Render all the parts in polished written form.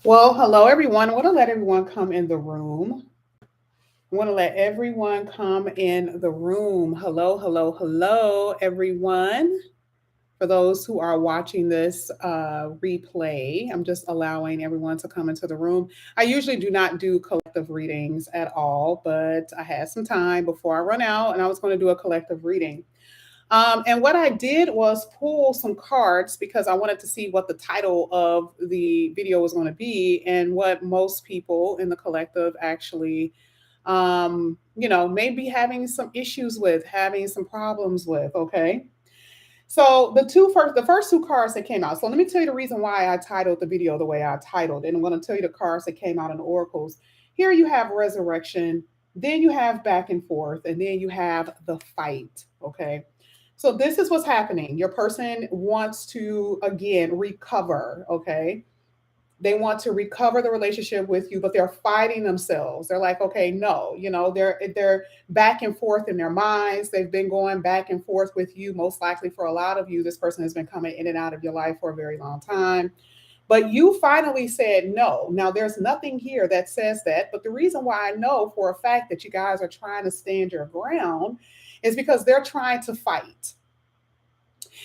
Well, hello everyone. I want to let everyone come in the room. I want to let everyone come in the room. Hello, hello, hello, everyone. For those who are watching this replay, I'm just allowing everyone to come into the room. I usually do not do collective readings at all, but I had some time before I run out and I was going to do a collective reading. And what I did was pull some cards because I wanted to see what the title of the video was going to be and what most people in the collective actually, may be having some issues with, having some problems with. Okay. So the first two cards that came out. So let me tell you the reason why I titled the video the way I titled it. And I'm going to tell you the cards that came out in the oracles. Here you have resurrection, then you have back and forth, and then you have the fight. Okay. So this is what's happening. Your person wants to again recover, okay? They want to recover the relationship with you, but they're fighting themselves. They're like, okay, no, they're back and forth in their minds. They've been going back and forth with you. Most likely for a lot of you, this person has been coming in and out of your life for a very long time. But you finally said no. Now, there's nothing here that says that. But the reason why I know for a fact that you guys are trying to stand your ground is because they're trying to fight.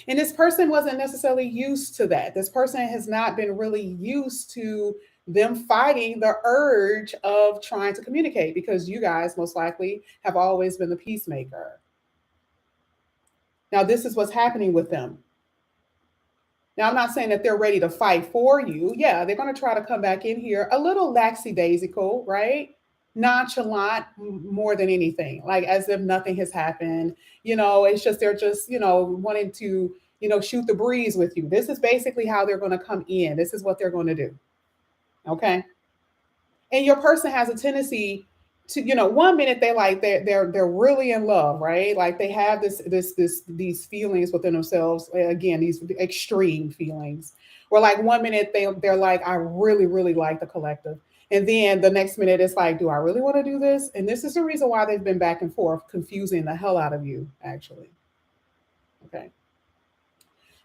And this person wasn't necessarily used to that. This person has not been really used to them fighting the urge of trying to communicate because you guys most likely have always been the peacemaker. Now, this is what's happening with them. Now, I'm not saying that they're ready to fight for you. Yeah, they're going to try to come back in here a little lackadaisical, right? Nonchalant more than anything, like as if nothing has happened. It's just they're just, wanting to, shoot the breeze with you. This is basically how they're going to come in. This is what they're going to do. Okay. And your person has a tendency to, one minute they're really in love, right? Like they have these feelings within themselves, again, these extreme feelings, where like one minute they're like, I really really like the collective, and then the next minute it's like, do I really want to do this? And this is the reason why they've been back and forth, confusing the hell out of you, actually. Okay.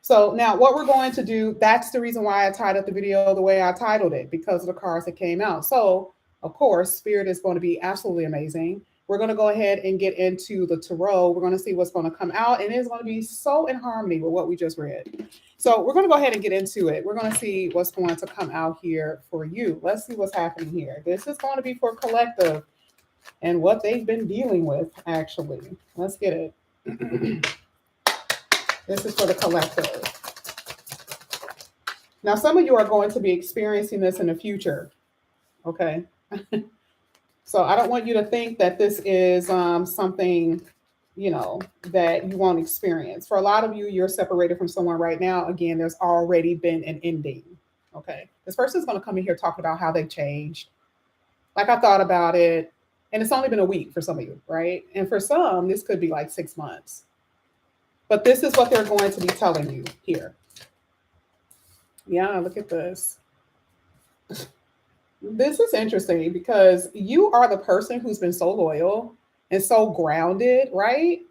So now what we're going to do, that's the reason why I titled the video the way I titled it, because of the cards that came out. So of course, Spirit is going to be absolutely amazing. We're going to go ahead and get into the tarot. We're going to see what's going to come out, and it's going to be so in harmony with what we just read. So we're going to go ahead and get into it. We're going to see what's going to come out here for you. Let's see what's happening here. This is going to be for collective and what they've been dealing with, actually. Let's get it. This is for the collective. Now, some of you are going to be experiencing this in the future. Okay. So I don't want you to think that this is something, that you won't experience. For a lot of you, you're separated from someone right now. Again, there's already been an ending. Okay. This person is going to come in here talking about how they changed. Like, I thought about it, and it's only been a week for some of you, right? And for some, this could be like 6 months. But this is what they're going to be telling you here. Yeah, look at this. This is interesting because you are the person who's been so loyal and so grounded, right?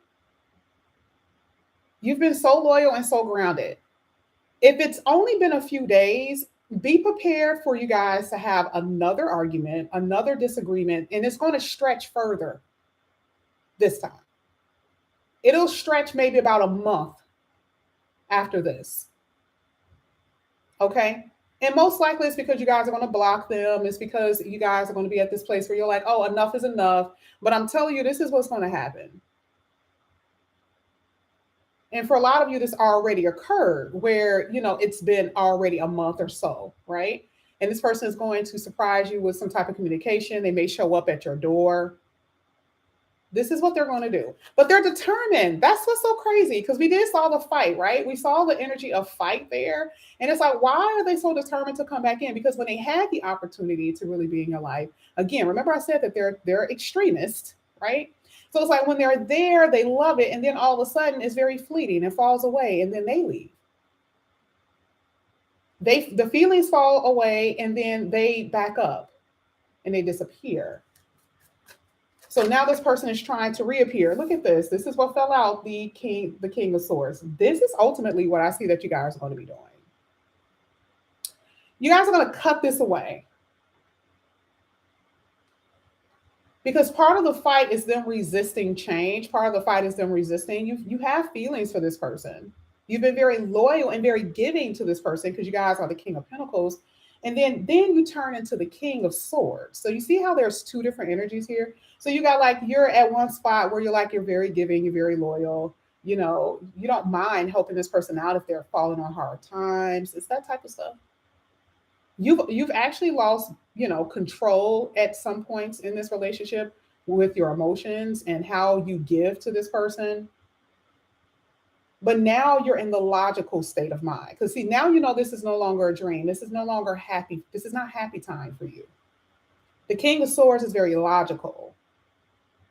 You've been so loyal and so grounded. If it's only been a few days, be prepared for you guys to have another argument, another disagreement, and it's going to stretch further this time. It'll stretch maybe about a month after this. Okay? And most likely it's because you guys are going to block them. It's because you guys are going to be at this place where you're like, oh, enough is enough. But I'm telling you, this is what's going to happen. And for a lot of you, this already occurred where, it's been already a month or so, right? And this person is going to surprise you with some type of communication. They may show up at your door. This is what they're going to do. But they're determined. That's what's so crazy, because we did saw the fight, right? We saw the energy of fight there. And it's like, why are they so determined to come back in? Because when they had the opportunity to really be in your life, again, remember I said that they're extremists, right? So it's like when they're there, they love it. And then all of a sudden it's very fleeting and falls away, and then they leave. The feelings fall away, and then they back up and they disappear. So now this person is trying to reappear. Look at this. This is what fell out, the King of Swords. This is ultimately what I see that you guys are going to be doing. You guys are going to cut this away. Because part of the fight is them resisting change. Part of the fight is them resisting. You have feelings for this person. You've been very loyal and very giving to this person because you guys are the King of Pentacles. And then you turn into the King of Swords. So you see how there's two different energies here? So you got like you're at one spot where you're very giving, you're very loyal. You know, you don't mind helping this person out if they're falling on hard times. It's that type of stuff. You've actually lost, control at some points in this relationship with your emotions and how you give to this person. But now you're in the logical state of mind, because see, now this is no longer a dream. This is no longer happy. This is not happy time for you. The King of Swords is very logical,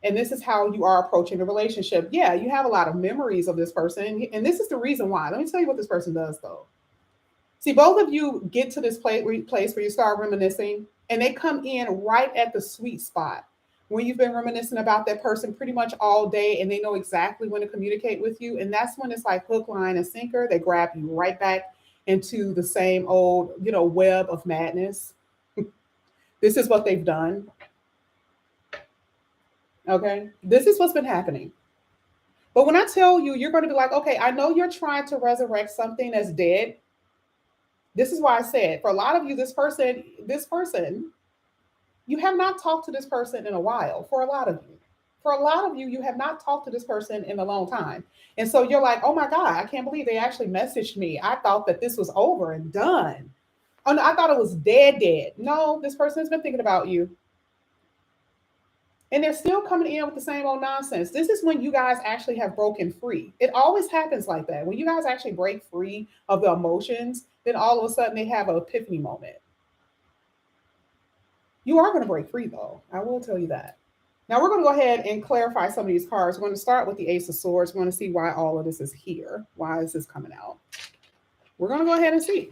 and this is how you are approaching the relationship. Yeah, you have a lot of memories of this person, and this is the reason why. Let me tell you what this person does, though. See, both of you get to this place where you start reminiscing, and they come in right at the sweet spot when you've been reminiscing about that person pretty much all day, and they know exactly when to communicate with you. And that's when it's like hook, line, and sinker. They grab you right back into the same old, web of madness. This is what they've done. Okay. This is what's been happening. But when I tell you, you're going to be like, okay, I know you're trying to resurrect something that's dead. This is why I said, for a lot of you, this person, you have not talked to this person in a while. For a lot of you. For a lot of you, you have not talked to this person in a long time. And so you're like, oh my God, I can't believe they actually messaged me. I thought that this was over and done. Oh, no, I thought it was dead. No, this person has been thinking about you. And they're still coming in with the same old nonsense. This is when you guys actually have broken free. It always happens like that. When you guys actually break free of the emotions, then all of a sudden they have an epiphany moment. You are going to break free, though. I will tell you that. Now we're going to go ahead and clarify some of these cards. We're going to start with the Ace of Swords. We're going to see why all of this is here. Why is this coming out? We're going to go ahead and see.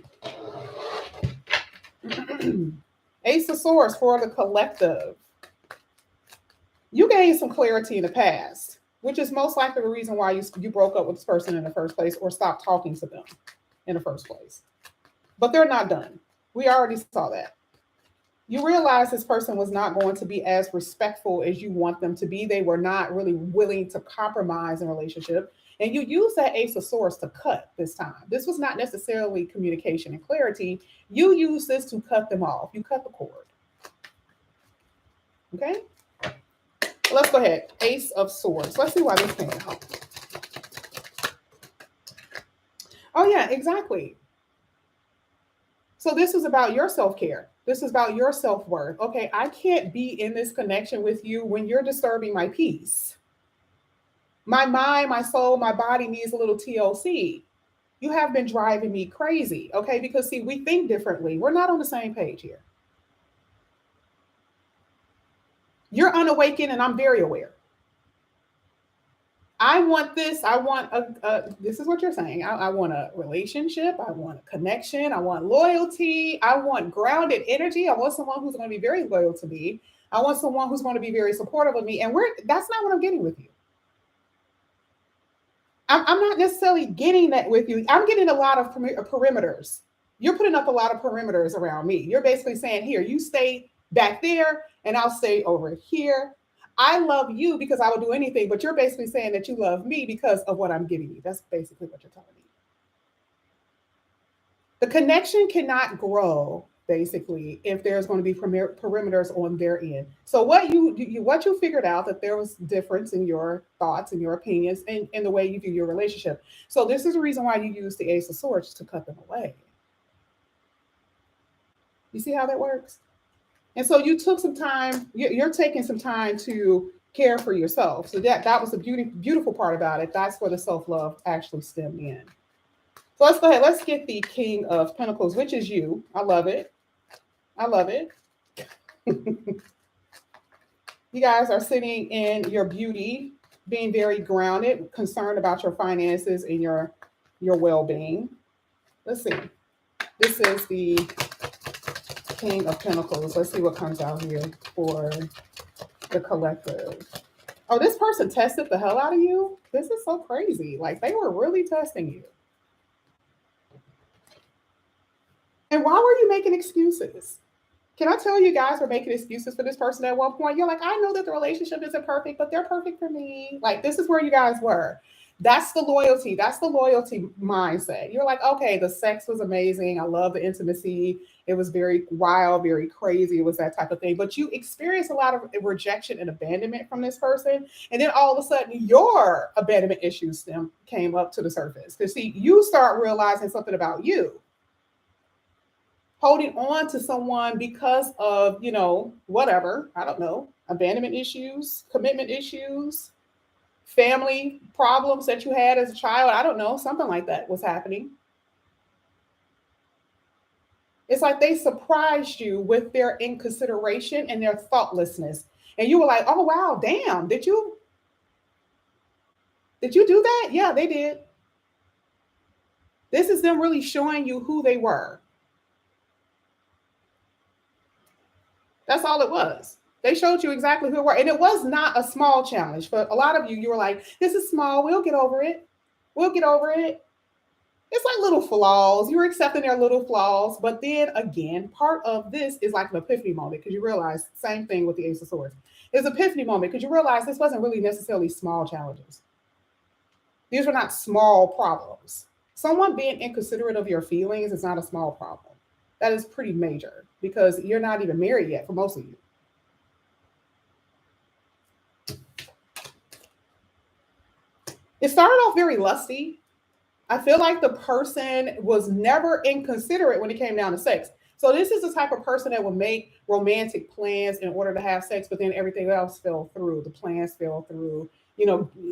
Ace of Swords for the collective. You gained some clarity in the past, which is most likely the reason why you broke up with this person in the first place or stopped talking to them in the first place. But they're not done. We already saw that. You realize this person was not going to be as respectful as you want them to be. They were not really willing to compromise in a relationship. And you use that Ace of Swords to cut this time. This was not necessarily communication and clarity. You use this to cut them off. You cut the cord. Okay? Let's go ahead. Ace of Swords. Let's see why this came out. Oh, yeah, exactly. So this is about your self-care. This is about your self-worth. Okay, I can't be in this connection with you when you're disturbing my peace. My mind, my soul, my body needs a little TLC. You have been driving me crazy, okay? Because see, we think differently. We're not on the same page here. You're unawakened and I'm very aware. I want this. I want this is what you're saying. I want a relationship. I want a connection. I want loyalty. I want grounded energy. I want someone who's going to be very loyal to me. I want someone who's going to be very supportive of me. And that's not what I'm getting with you. I'm not necessarily getting that with you. I'm getting a lot of perimeters. You're putting up a lot of perimeters around me. You're basically saying, here, you stay back there and I'll stay over here. I love you because I will do anything, but you're basically saying that you love me because of what I'm giving you. That's basically what you're telling me. The connection cannot grow, basically, if there's going to be perimeters on their end. So what you figured out that there was difference in your thoughts and your opinions and the way you view your relationship. So this is the reason why you use the Ace of Swords to cut them away. You see how that works? And so you took some time, you're taking some time to care for yourself. So that was the beautiful part about it. That's where the self-love actually stemmed in. So let's go ahead. Let's get the King of Pentacles, which is you. I love it. I love it. You guys are sitting in your beauty, being very grounded, concerned about your finances and your well-being. Let's see. This is the King of Pentacles. Let's see what comes out here for the collective. Oh, this person tested the hell out of you? This is so crazy. Like, they were really testing you. And why were you making excuses? Can I tell you guys were making excuses for this person at one point? You're like, I know that the relationship isn't perfect, but they're perfect for me. Like, this is where you guys were. That's the loyalty. That's the loyalty mindset. You're like, okay, the sex was amazing. I love the intimacy. It was very wild, very crazy. It was that type of thing. But you experienced a lot of rejection and abandonment from this person. And then all of a sudden, your abandonment issues came up to the surface. Because, see, you start realizing something about you, holding on to someone because of, whatever, I don't know, abandonment issues, commitment issues, family problems that you had as a child. I don't know, something like that was happening. It's like they surprised you with their inconsideration and their thoughtlessness. And you were like, oh, wow, damn, did you do that? Yeah, they did. This is them really showing you who they were. That's all it was. They showed you exactly who it were. And it was not a small challenge. For a lot of you, you were like, this is small. We'll get over it. We'll get over it. It's like little flaws. You're accepting their little flaws. But then again, part of this is like an epiphany moment because you realize, same thing with the Ace of Swords. It's an epiphany moment because you realize this wasn't really necessarily small challenges. These were not small problems. Someone being inconsiderate of your feelings is not a small problem. That is pretty major because you're not even married yet for most of you. It started off very lusty. I feel like the person was never inconsiderate when it came down to sex. So this is the type of person that will make romantic plans in order to have sex, but then everything else fell through. The plans fell through,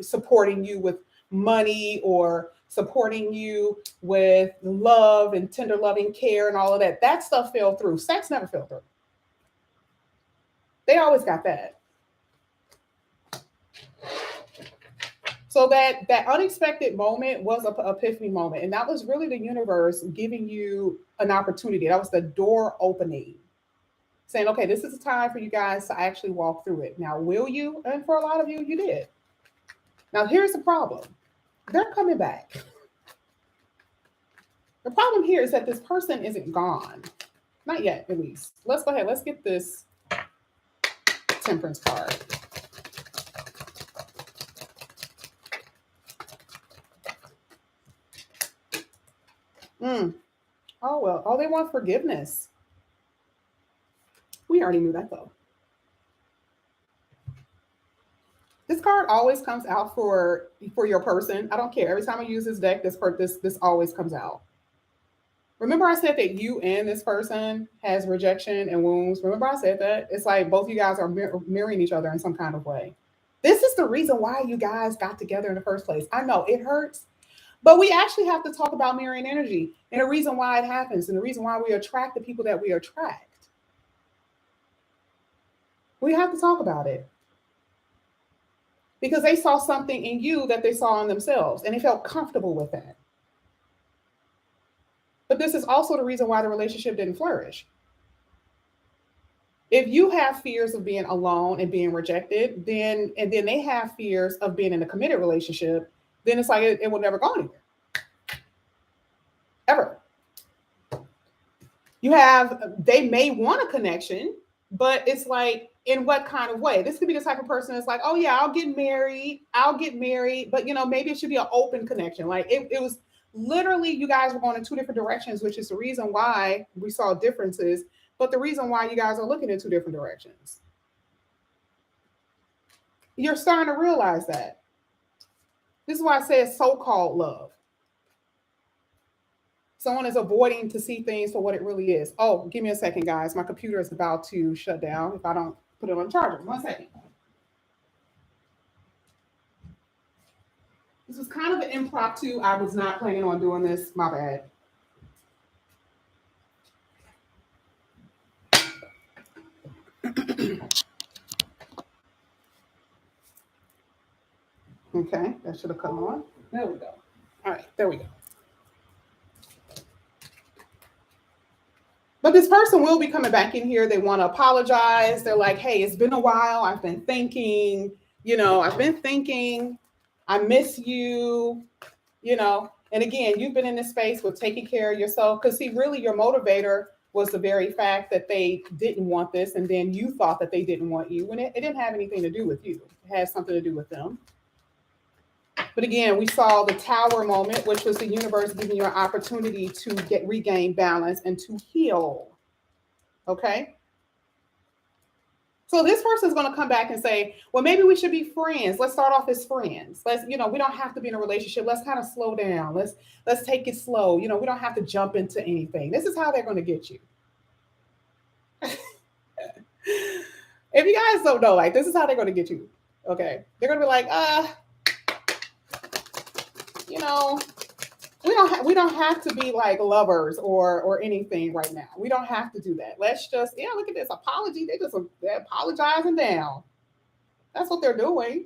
supporting you with money or supporting you with love and tender loving care and all of that. That stuff fell through. Sex never fell through. They always got that. So that unexpected moment was an epiphany moment. And that was really the universe giving you an opportunity. That was the door opening, saying, okay, this is the time for you guys to actually walk through it. Now, will you? And for a lot of you, you did. Now, here's the problem. They're coming back. The problem here is that this person isn't gone. Not yet, at least. Let's go ahead. Let's get this Temperance card. Oh, well. Oh, they want forgiveness. We already knew that, though. This card always comes out for your person. I don't care. Every time I use this deck, this always comes out. Remember I said that you and this person has rejection and wounds? Remember I said that? It's like both you guys are mirroring each other in some kind of way. This is the reason why you guys got together in the first place. I know it hurts, but we actually have to talk about mirroring energy and the reason why it happens and the reason why we attract the people that we attract. We have to talk about it. Because they saw something in you that they saw in themselves and they felt comfortable with that. But this is also the reason why the relationship didn't flourish. If you have fears of being alone and being rejected, then they have fears of being in a committed relationship, then it's like it will never go anywhere. Ever. They may want a connection, but it's like, in what kind of way? This could be the type of person that's like, oh yeah, I'll get married, but maybe it should be an open connection. Like it was literally, you guys were going in two different directions, which is the reason why we saw differences, but the reason why you guys are looking in two different directions. You're starting to realize that. This is why I say it's so-called love. Someone is avoiding to see things for what it really is. Oh, give me a second, guys. My computer is about to shut down if I don't put it on charger. 1 second. This was kind of an impromptu. I was not planning on doing this. My bad. Okay, that should have come on. There we go. All right, there we go. But this person will be coming back in here. They want to apologize. They're like, hey, it's been a while. I've been thinking, I miss you, And again, you've been in this space with taking care of yourself because, see, really your motivator was the very fact that they didn't want this. And then you thought that they didn't want you when it didn't have anything to do with you. It had something to do with them. But again, we saw the tower moment, which was the universe giving you an opportunity to regain balance and to heal. Okay. So this person is going to come back and say, well, maybe we should be friends. Let's start off as friends. Let's, we don't have to be in a relationship. Let's kind of slow down. Let's take it slow. We don't have to jump into anything. This is how they're going to get you. If you guys don't know, like, this is how they're going to get you. Okay. They're going to be like, we don't have to be like lovers or anything right now. We don't have to do that. Let's just, look at this apology. They're apologizing down. That's what they're doing.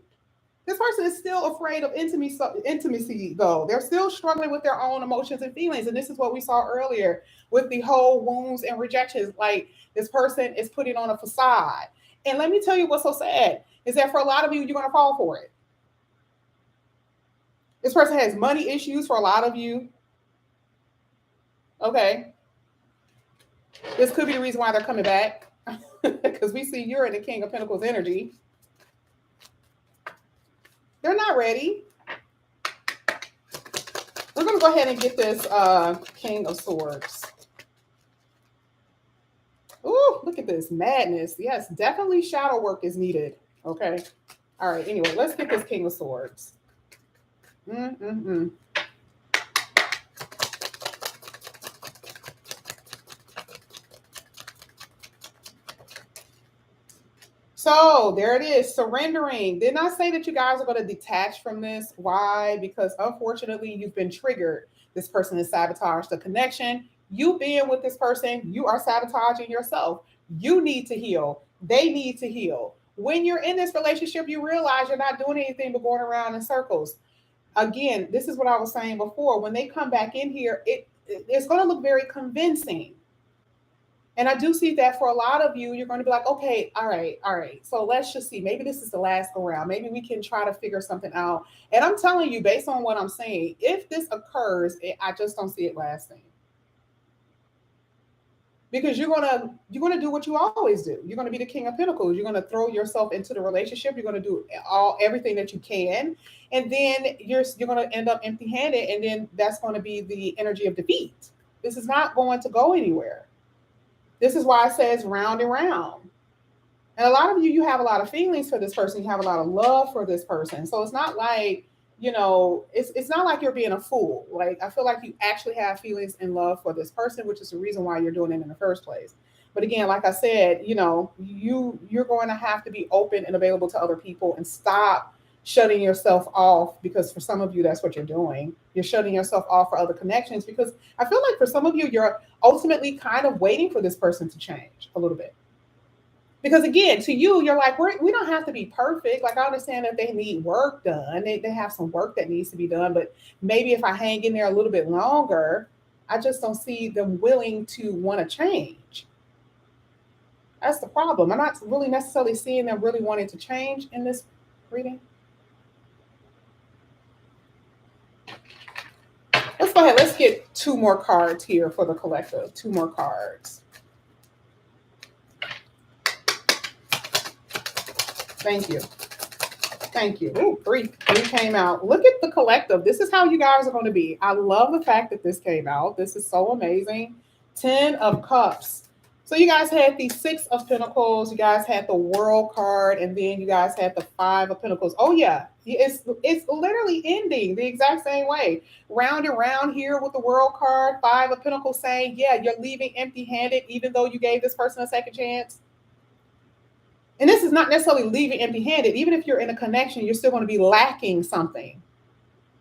This person is still afraid of intimacy, though. They're still struggling with their own emotions and feelings. And this is what we saw earlier with the whole wounds and rejections. Like, this person is putting on a facade. And let me tell you what's so sad is that for a lot of you, you're going to fall for it. This person has money issues for a lot of you. Okay. This could be the reason why they're coming back. Because we see you're in the King of Pentacles energy. They're not ready. We're going to go ahead and get this King of Swords. Ooh, look at this madness. Yes, definitely shadow work is needed. Okay. All right. Anyway, let's get this King of Swords. So there it is, surrendering. Didn't I say that you guys are going to detach from this? Why? Because unfortunately, you've been triggered. This person has sabotaged the connection. You being with this person, you are sabotaging yourself. You need to heal. They need to heal. When you're in this relationship, you realize you're not doing anything but going around in circles. Again, this is what I was saying before. When they come back in here, it's going to look very convincing. And I do see that for a lot of you, you're going to be like, okay, all right. So let's just see. Maybe this is the last go round. Maybe we can try to figure something out. And I'm telling you, based on what I'm saying, if this occurs, I just don't see it lasting. Because you're gonna do what you always do. You're gonna be the King of Pentacles. You're gonna throw yourself into the relationship. You're gonna do everything that you can, and then you're gonna end up empty-handed, and then that's going to be the energy of defeat. This is not going to go anywhere. This is why it says round and round. And a lot of you have a lot of feelings for this person. You have a lot of love for this person. So it's not like, it's not like you're being a fool. Like, I feel like you actually have feelings and love for this person, which is the reason why you're doing it in the first place. But again, like I said, you're going to have to be open and available to other people and stop shutting yourself off, because for some of you, that's what you're doing. You're shutting yourself off for other connections, because I feel like for some of you, you're ultimately kind of waiting for this person to change a little bit. Because again, to you, you're like, we don't have to be perfect. Like, I understand that they need work done. They have some work that needs to be done. But maybe if I hang in there a little bit longer, I just don't see them willing to want to change. That's the problem. I'm not really necessarily seeing them really wanting to change in this reading. Let's go ahead. Let's get 2 more cards here for the collective. 2 more cards. Thank you. Thank you. Ooh, 3 came out. Look at the collective. This is how you guys are going to be. I love the fact that this came out. This is so amazing. 10 of Cups. So you guys had the 6 of Pentacles. You guys had the World card. And then you guys had the 5 of Pentacles. Oh, yeah. It's literally ending the exact same way. Round and round here with the World card. 5 of Pentacles saying, yeah, you're leaving empty-handed even though you gave this person a second chance. And this is not necessarily leaving empty-handed. Even if you're in a connection, you're still going to be lacking something.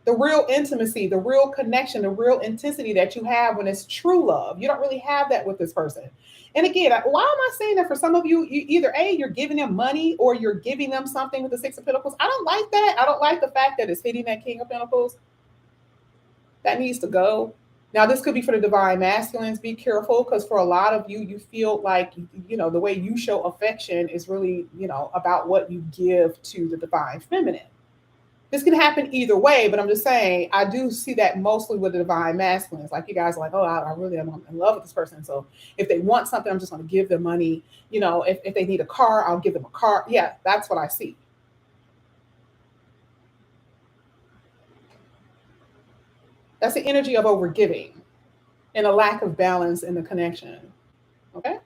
The real intimacy, the real connection, the real intensity that you have when it's true love. You don't really have that with this person. And again, why am I saying that for some of you, either A, you're giving them money or you're giving them something with the 6 of Pentacles. I don't like that. I don't like the fact that it's hitting that King of Pentacles. That needs to go. Now, this could be for the divine masculines. Be careful, because for a lot of you, you feel like, the way you show affection is really, about what you give to the divine feminine. This can happen either way, but I'm just saying I do see that mostly with the divine masculines. Like you guys are like, oh, I really am in love with this person. So if they want something, I'm just going to give them money. You know, if they need a car, I'll give them a car. Yeah, that's what I see. That's the energy of overgiving and a lack of balance in the connection. Okay,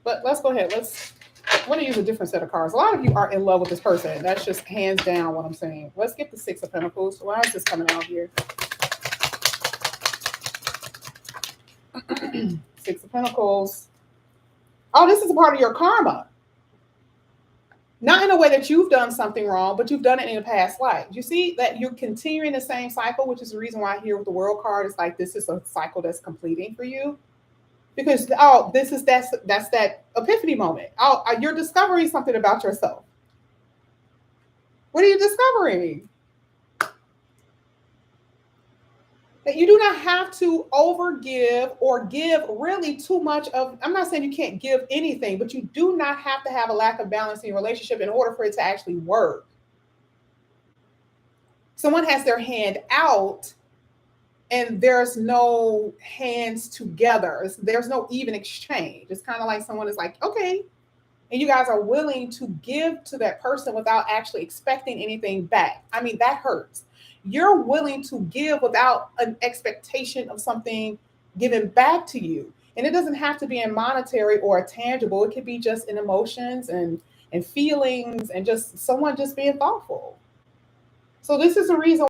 but let's go ahead. I want to use a different set of cards. A lot of you are in love with this person. That's just hands down what I'm saying. Let's get the Six of Pentacles. Why is this coming out here? Six of Pentacles. Oh, this is a part of your karma. Not in a way that you've done something wrong, but you've done it in a past life. You see that you're continuing the same cycle, which is the reason why here with the World card, it's like this is a cycle that's completing for you. Because that's that epiphany moment. You're discovering something about yourself. What are you discovering? That you do not have to overgive or give really too much of. I'm not saying you can't give anything, but you do not have to have a lack of balance in your relationship in order for it to actually work. Someone has their hand out and there's no hands together. There's no even exchange. It's kind of like someone is like, okay, and you guys are willing to give to that person without actually expecting anything back. I mean, that hurts. You're willing to give without an expectation of something given back to you. And it doesn't have to be in monetary or tangible. It could be just in emotions and feelings and just someone just being thoughtful. So this is the reason